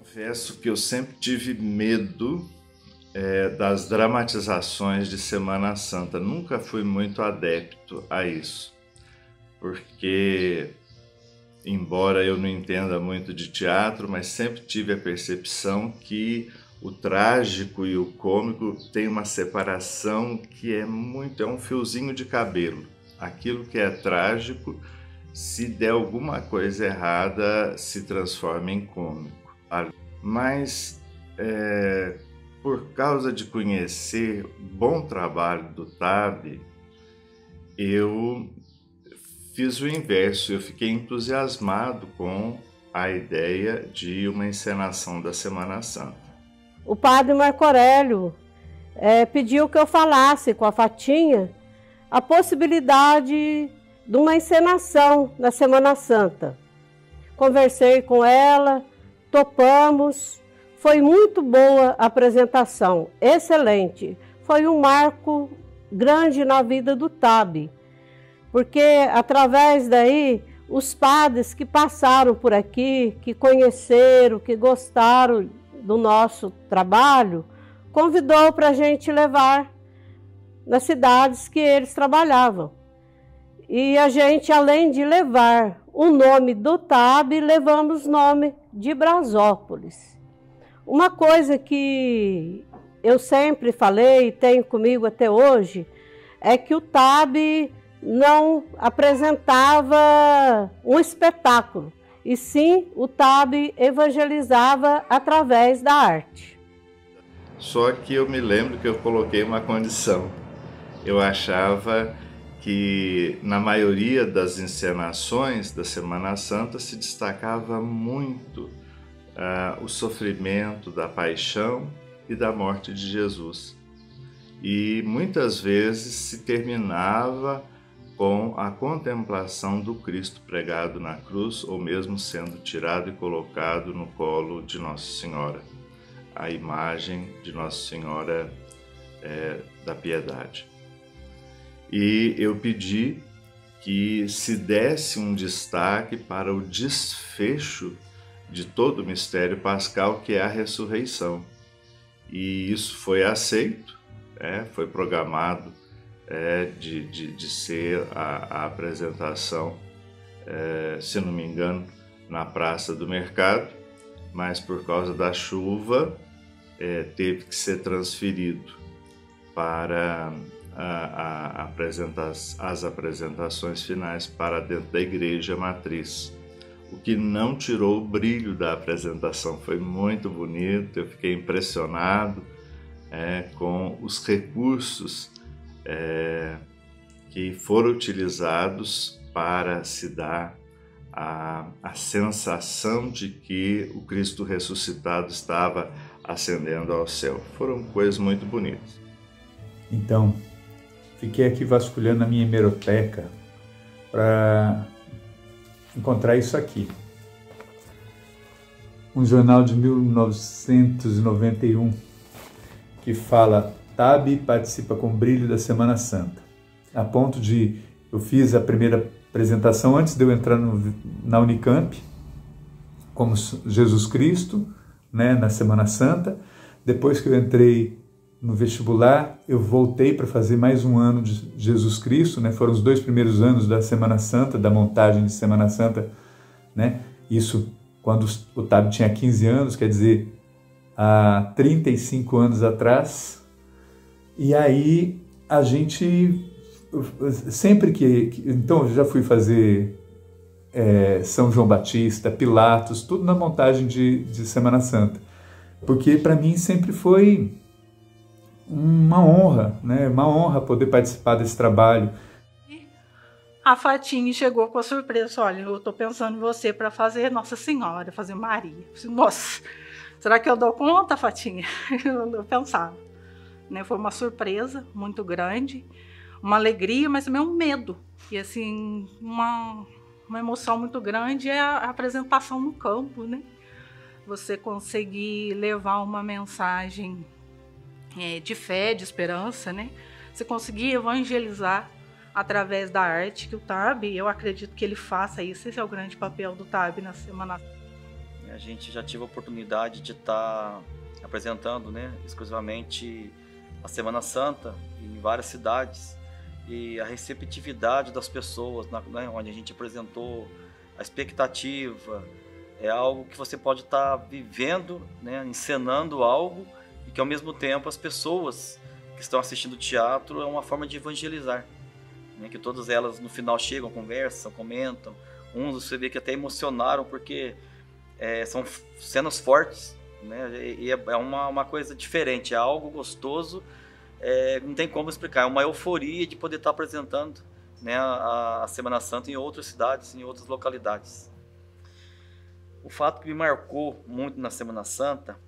Confesso que eu sempre tive medo das dramatizações de Semana Santa. Nunca fui muito adepto a isso, porque, embora eu não entenda muito de teatro, mas sempre tive a percepção que o trágico e o cômico têm uma separação que é um fiozinho de cabelo. Aquilo que é trágico, se der alguma coisa errada, se transforma em cômico. Mas, por causa de conhecer o bom trabalho do Tab, eu fiz o inverso. Eu fiquei entusiasmado com a ideia de uma encenação da Semana Santa. O padre Marco Aurélio pediu que eu falasse com a Fatinha a possibilidade de uma encenação na Semana Santa. Conversei com ela, topamos, foi muito boa a apresentação, excelente. Foi um marco grande na vida do Tab, porque através daí os padres que passaram por aqui, que conheceram, que gostaram do nosso trabalho, convidou para a gente levar nas cidades que eles trabalhavam. E a gente, além de levar o nome do Tab, levamos o nome de Brasópolis. Uma coisa que eu sempre falei e tenho comigo até hoje é que o Tab não apresentava um espetáculo, e sim o Tab evangelizava através da arte. Só que eu me lembro que eu coloquei uma condição. Eu achava que na maioria das encenações da Semana Santa se destacava muito o sofrimento da paixão e da morte de Jesus. E muitas vezes se terminava com a contemplação do Cristo pregado na cruz, ou mesmo sendo tirado e colocado no colo de Nossa Senhora, a imagem de Nossa Senhora da Piedade. E eu pedi que se desse um destaque para o desfecho de todo o mistério pascal, que é a ressurreição. E isso foi aceito, foi programado de ser a apresentação, se não me engano, na Praça do Mercado, mas por causa da chuva teve que ser transferido para as apresentações finais para dentro da Igreja Matriz, o que não tirou o brilho da apresentação. Foi muito bonito, eu fiquei impressionado com os recursos que foram utilizados para se dar a sensação de que o Cristo ressuscitado estava ascendendo ao céu. Foram coisas muito bonitas. Então, fiquei aqui vasculhando a minha hemeroteca para encontrar isso aqui. Um jornal de 1991 que fala: Tab participa com brilho da Semana Santa. A ponto de eu fiz a primeira apresentação antes de eu entrar na Unicamp, como Jesus Cristo, na Semana Santa. Depois que eu entrei no vestibular, eu voltei para fazer mais um ano de Jesus Cristo, Foram os 2 primeiros anos da Semana Santa, da montagem de Semana Santa, Isso quando o Tab tinha 15 anos, quer dizer, há 35 anos atrás. E aí a gente, sempre então eu já fui fazer São João Batista, Pilatos, tudo na montagem de Semana Santa, porque para mim sempre foi uma honra, uma honra poder participar desse trabalho. A Fatinha chegou com a surpresa: olha, eu estou pensando em você para fazer Nossa Senhora, fazer Maria. Eu disse: nossa, será que eu dou conta, Fatinha? Eu pensava. Foi uma surpresa muito grande, uma alegria, mas também um medo. E assim, uma emoção muito grande é a apresentação no campo, Você conseguir levar uma mensagem de fé, de esperança, Você conseguir evangelizar através da arte, que o Tab, eu acredito que ele faça isso. Esse é o grande papel do Tab na Semana. A gente já tive a oportunidade de estar apresentando, né, exclusivamente a Semana Santa em várias cidades, e a receptividade das pessoas, né, onde a gente apresentou a expectativa, é algo que você pode estar vivendo, né, encenando algo, e que ao mesmo tempo as pessoas que estão assistindo o teatro é uma forma de evangelizar, né, que todas elas no final chegam, conversam, comentam, uns você vê que até emocionaram porque são cenas fortes, né, e é uma coisa diferente, é algo gostoso, não tem como explicar, é uma euforia de poder estar apresentando, né, a Semana Santa em outras cidades, em outras localidades. O fato que me marcou muito na Semana Santa,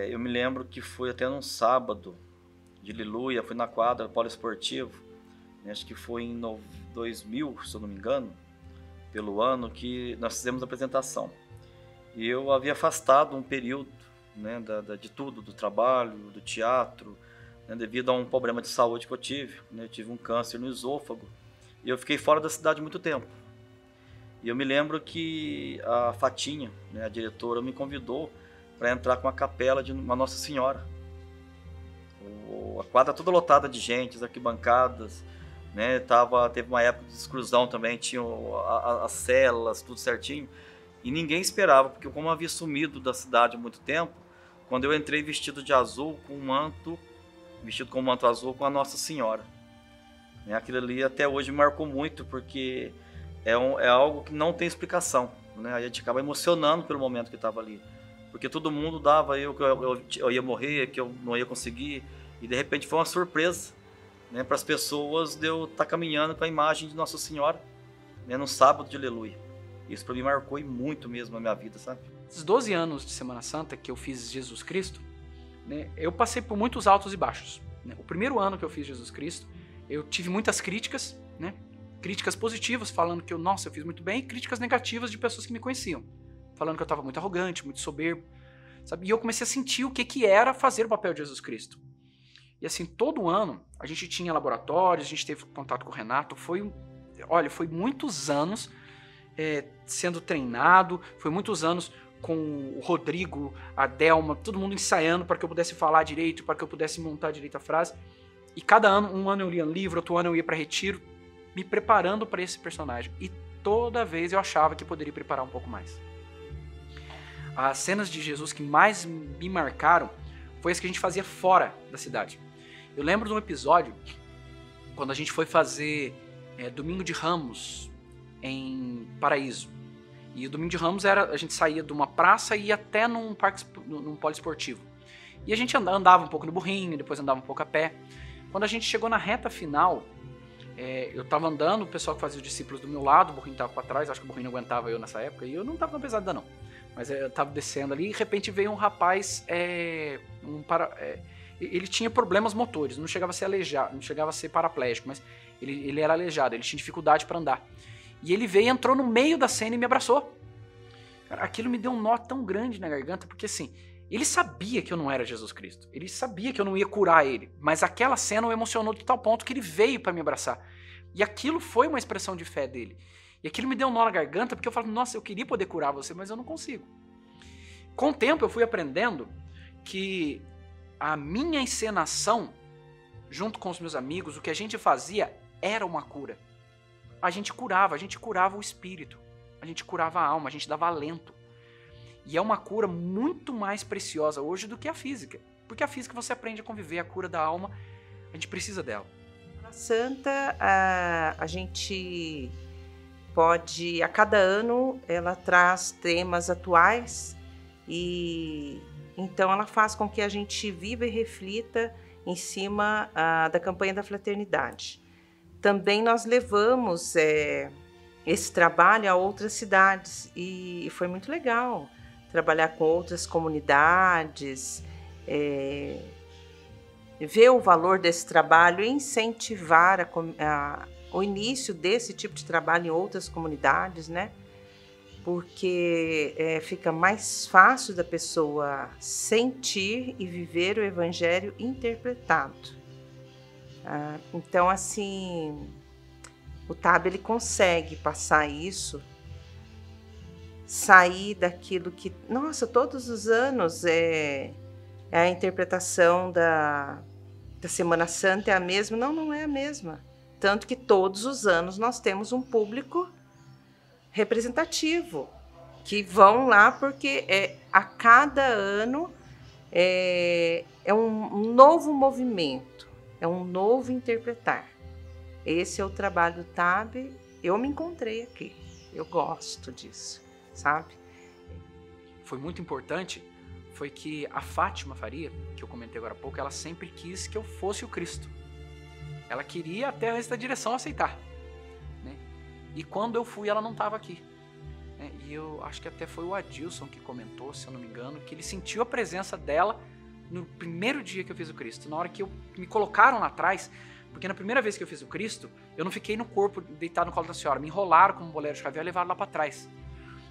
eu me lembro que foi até num sábado de Aleluia, fui na quadra poliesportivo, né, acho que foi em 2000, se eu não me engano, pelo ano que nós fizemos a apresentação. E eu havia afastado um período, né, de tudo, do trabalho, do teatro, né, devido a um problema de saúde que eu tive, né, eu tive um câncer no esôfago, e eu fiquei fora da cidade muito tempo. E eu me lembro que a Fatinha, né, a diretora, me convidou para entrar com a capela de uma Nossa Senhora. A quadra toda lotada de gente, as arquibancadas, né, teve uma época de exclusão também, tinha as celas, tudo certinho, e ninguém esperava, porque como eu havia sumido da cidade há muito tempo, quando eu entrei vestido de azul, com um manto azul com a Nossa Senhora. Aquilo ali até hoje me marcou muito, porque é algo que não tem explicação, né? A gente acaba emocionando pelo momento que estava ali, porque todo mundo dava que eu ia morrer, que eu não ia conseguir, e de repente foi uma surpresa, né, para as pessoas de eu estar caminhando com a imagem de Nossa Senhora, né, no sábado de Aleluia. Isso para mim marcou e muito mesmo a minha vida, sabe? Esses 12 anos de Semana Santa que eu fiz Jesus Cristo, né, eu passei por muitos altos e baixos, né? O primeiro ano que eu fiz Jesus Cristo, eu tive muitas críticas, né? Críticas positivas, falando que eu fiz muito bem, e críticas negativas de pessoas que me conheciam, falando que eu estava muito arrogante, muito soberbo, sabe? E eu comecei a sentir o que era fazer o papel de Jesus Cristo. E assim, todo ano, a gente tinha laboratórios, a gente teve contato com o Renato, foi muitos anos sendo treinado, foi muitos anos com o Rodrigo, a Delma, todo mundo ensaiando para que eu pudesse falar direito, para que eu pudesse montar direito a frase. E cada ano, um ano eu lia um livro, outro ano eu ia para retiro, me preparando para esse personagem. E toda vez eu achava que poderia preparar um pouco mais. As cenas de Jesus que mais me marcaram foi as que a gente fazia fora da cidade. Eu lembro de um episódio quando a gente foi fazer Domingo de Ramos em Paraíso. E o Domingo de Ramos a gente saía de uma praça e ia até num poliesportivo. E a gente andava um pouco no burrinho, depois andava um pouco a pé. Quando a gente chegou na reta final, eu tava andando, o pessoal que fazia os discípulos do meu lado, o burrinho tava pra trás, acho que o burrinho não aguentava eu nessa época, e eu não tava tão pesado não. Mas eu tava descendo ali e de repente veio um rapaz, ele tinha problemas motores, não chegava a ser aleijado, não chegava a ser paraplégico, mas ele era aleijado, ele tinha dificuldade para andar. E ele veio e entrou no meio da cena e me abraçou. Cara, aquilo me deu um nó tão grande na garganta, porque assim, ele sabia que eu não era Jesus Cristo, ele sabia que eu não ia curar ele, mas aquela cena o emocionou de tal ponto que ele veio para me abraçar. E aquilo foi uma expressão de fé dele. E aquilo me deu um nó na garganta, porque eu falei, nossa, eu queria poder curar você, mas eu não consigo. Com o tempo eu fui aprendendo que a minha encenação, junto com os meus amigos, o que a gente fazia era uma cura. A gente curava o espírito, a gente curava a alma, a gente dava alento. E é uma cura muito mais preciosa hoje do que a física. Porque a física você aprende a conviver, a cura da alma, a gente precisa dela. Na Santa, a gente pode, a cada ano, ela traz temas atuais e então ela faz com que a gente viva e reflita em cima da campanha da fraternidade. Também nós levamos esse trabalho a outras cidades e foi muito legal trabalhar com outras comunidades, ver o valor desse trabalho e incentivar o início desse tipo de trabalho em outras comunidades, né? Porque fica mais fácil da pessoa sentir e viver o Evangelho interpretado. Então, assim, o TAB ele consegue passar isso sair daquilo que, nossa, todos os anos a interpretação da Semana Santa é a mesma. Não, não é a mesma. Tanto que todos os anos nós temos um público representativo que vão lá porque a cada ano é um novo movimento, é um novo interpretar. Esse é o trabalho do TAB. Eu me encontrei aqui, eu gosto disso, sabe? Foi muito importante, foi que a Fátima Faria, que eu comentei agora há pouco, ela sempre quis que eu fosse o Cristo. Ela queria até esta direção aceitar, né? E quando eu fui, ela não estava aqui, né? E eu acho que até foi o Adilson que comentou, se eu não me engano, que ele sentiu a presença dela no primeiro dia que eu fiz o Cristo, na hora que me colocaram lá atrás, porque na primeira vez que eu fiz o Cristo, eu não fiquei no corpo deitado no colo da senhora, me enrolaram como um boleiro de caviar e levaram lá para trás.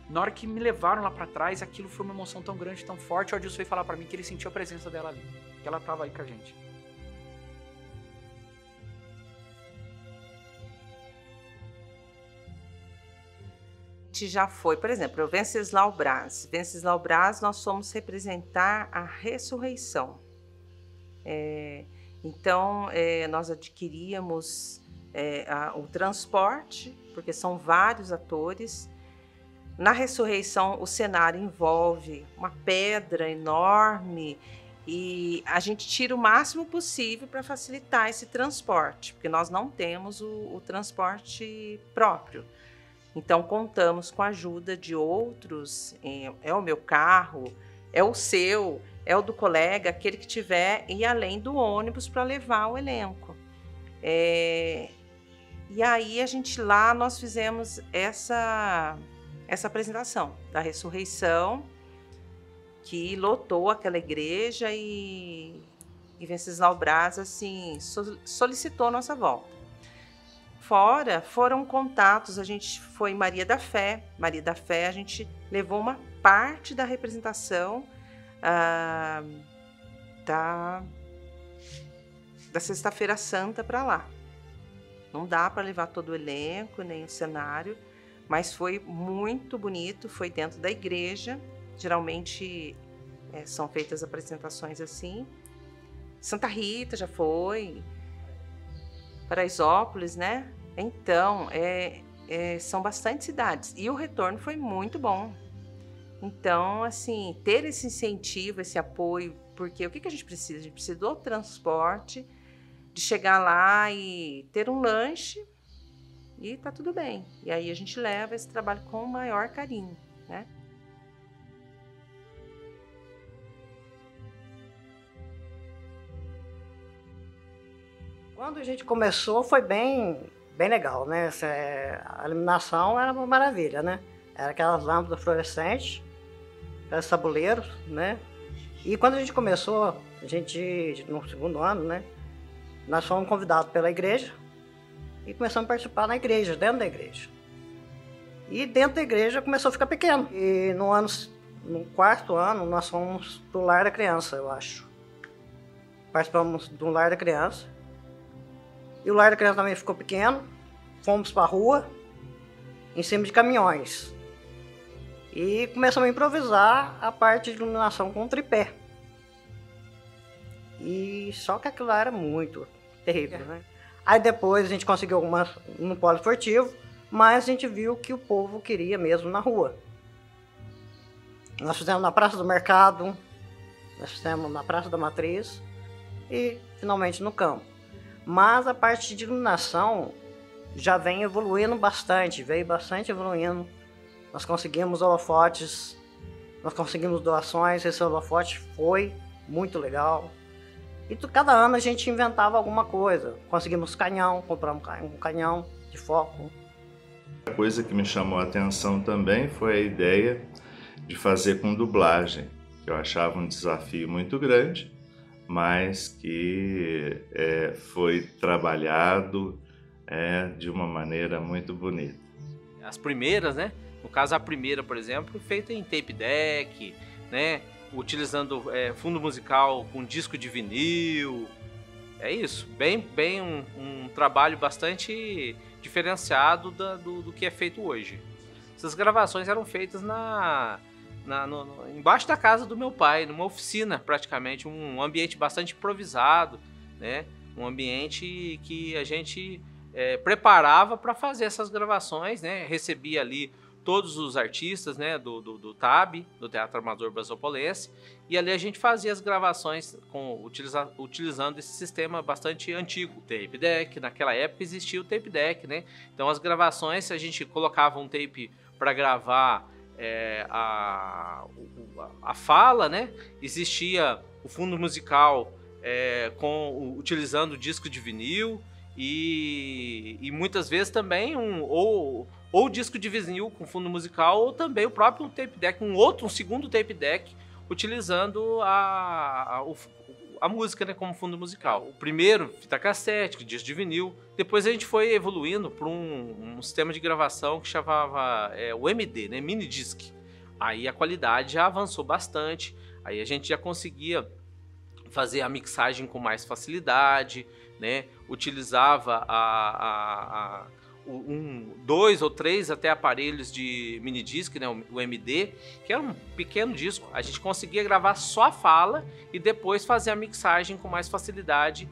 Na hora que me levaram lá para trás, aquilo foi uma emoção tão grande, tão forte, o Adilson veio falar para mim que ele sentiu a presença dela ali, que ela estava aí com a gente. Já foi, por exemplo, o Venceslau Braz. Venceslau Braz, nós fomos representar a ressurreição. Então, nós adquiríamos o transporte, porque são vários atores. Na ressurreição, o cenário envolve uma pedra enorme e a gente tira o máximo possível para facilitar esse transporte, porque nós não temos o transporte próprio. Então, contamos com a ajuda de outros, é o meu carro, é o seu, é o do colega, aquele que tiver, e além do ônibus para levar o elenco. E aí, nós fizemos essa apresentação da ressurreição, que lotou aquela igreja e Venceslau Braz, assim, solicitou a nossa volta. Fora, foram contatos, a gente foi em Maria da Fé. Maria da Fé, a gente levou uma parte da representação da Sexta-feira Santa para lá. Não dá para levar todo o elenco, nem o cenário, mas foi muito bonito, foi dentro da igreja. Geralmente são feitas apresentações assim. Santa Rita já foi, Paraisópolis, né? Então, são bastante cidades. E o retorno foi muito bom. Então, assim, ter esse incentivo, esse apoio, porque o que a gente precisa? A gente precisa do transporte, de chegar lá e ter um lanche e tá tudo bem. E aí a gente leva esse trabalho com o maior carinho, né? Quando a gente começou foi bem legal, né? A iluminação era uma maravilha, né? Era aquelas lâmpadas fluorescentes, aqueles tabuleiros, né? E quando a gente começou, no segundo ano, né? Nós fomos convidados pela igreja e começamos a participar na igreja, dentro da igreja. E dentro da igreja começou a ficar pequeno. E no quarto ano, nós fomos pro Lar da Criança, eu acho. Participamos do Lar da Criança. E o Lar da Criança também ficou pequeno. Fomos para a rua, em cima de caminhões. E começamos a improvisar a parte de iluminação com tripé. E só que aquilo lá era muito terrível, né? Aí depois a gente conseguiu algumas no polo esportivo, mas a gente viu que o povo queria mesmo na rua. Nós fizemos na Praça do Mercado, nós fizemos na Praça da Matriz e finalmente no campo. Mas a parte de iluminação já vem evoluindo bastante, veio bastante evoluindo. Nós conseguimos holofotes, nós conseguimos doações, esse holofote foi muito legal. E cada ano a gente inventava alguma coisa. Conseguimos canhão, compramos um canhão de foco. A coisa que me chamou a atenção também foi a ideia de fazer com dublagem, que eu achava um desafio muito grande, mas que foi trabalhado de uma maneira muito bonita. As primeiras, né? No caso, a primeira, por exemplo, feita em tape deck, né? Utilizando fundo musical com disco de vinil. É isso, bem um trabalho bastante diferenciado do que é feito hoje. Essas gravações eram feitas embaixo da casa do meu pai, numa oficina praticamente, um ambiente bastante improvisado, né? Um ambiente que a gente preparava para fazer essas gravações, né? Recebia ali todos os artistas, né, do TAB, do Teatro Amador Brasopolense, e ali a gente fazia as gravações utilizando esse sistema bastante antigo, tape deck. Naquela época existia o tape deck, né? Então as gravações, a gente colocava um tape para gravar a fala, né? Existia o fundo musical utilizando o disco de vinil e muitas vezes também ou disco de vinil com fundo musical, ou também o próprio tape deck, um segundo tape deck, utilizando a música, né, como fundo musical. O primeiro, fita cassete, disco de vinil. Depois a gente foi evoluindo para um sistema de gravação que chamava o MD, né, mini disc. Aí a qualidade já avançou bastante, aí a gente já conseguia fazer a mixagem com mais facilidade, né, utilizava dois ou três até aparelhos de mini disc, né, o MD, que era um pequeno disco. A gente conseguia gravar só a fala e depois fazer a mixagem com mais facilidade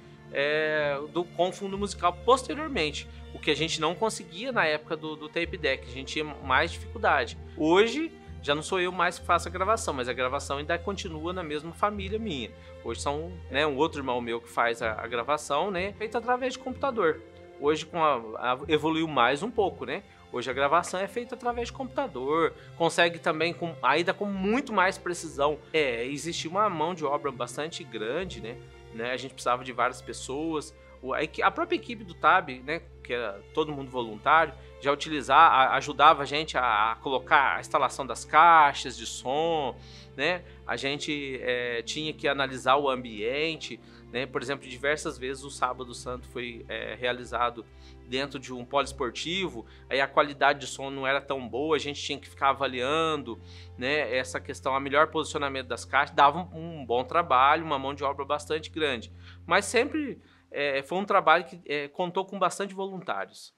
com fundo musical posteriormente, o que a gente não conseguia na época do tape deck. A gente tinha mais dificuldade. Hoje já não sou eu mais que faço a gravação, mas a gravação ainda continua na mesma família minha. Hoje são, né, um outro irmão meu que faz a gravação, né, feita através de computador. Hoje evoluiu mais um pouco, né? Hoje a gravação é feita através de computador, consegue também ainda com muito mais precisão. Existia uma mão de obra bastante grande, né? A gente precisava de várias pessoas. A própria equipe do TAB, né, que era todo mundo voluntário, já ajudava a gente a colocar a instalação das caixas de som, né? A gente tinha que analisar o ambiente, né? Por exemplo, diversas vezes o Sábado Santo foi realizado dentro de um poliesportivo, aí a qualidade de som não era tão boa, a gente tinha que ficar avaliando, né, essa questão, o melhor posicionamento das caixas, dava um bom trabalho, uma mão de obra bastante grande, mas sempre foi um trabalho que contou com bastante voluntários.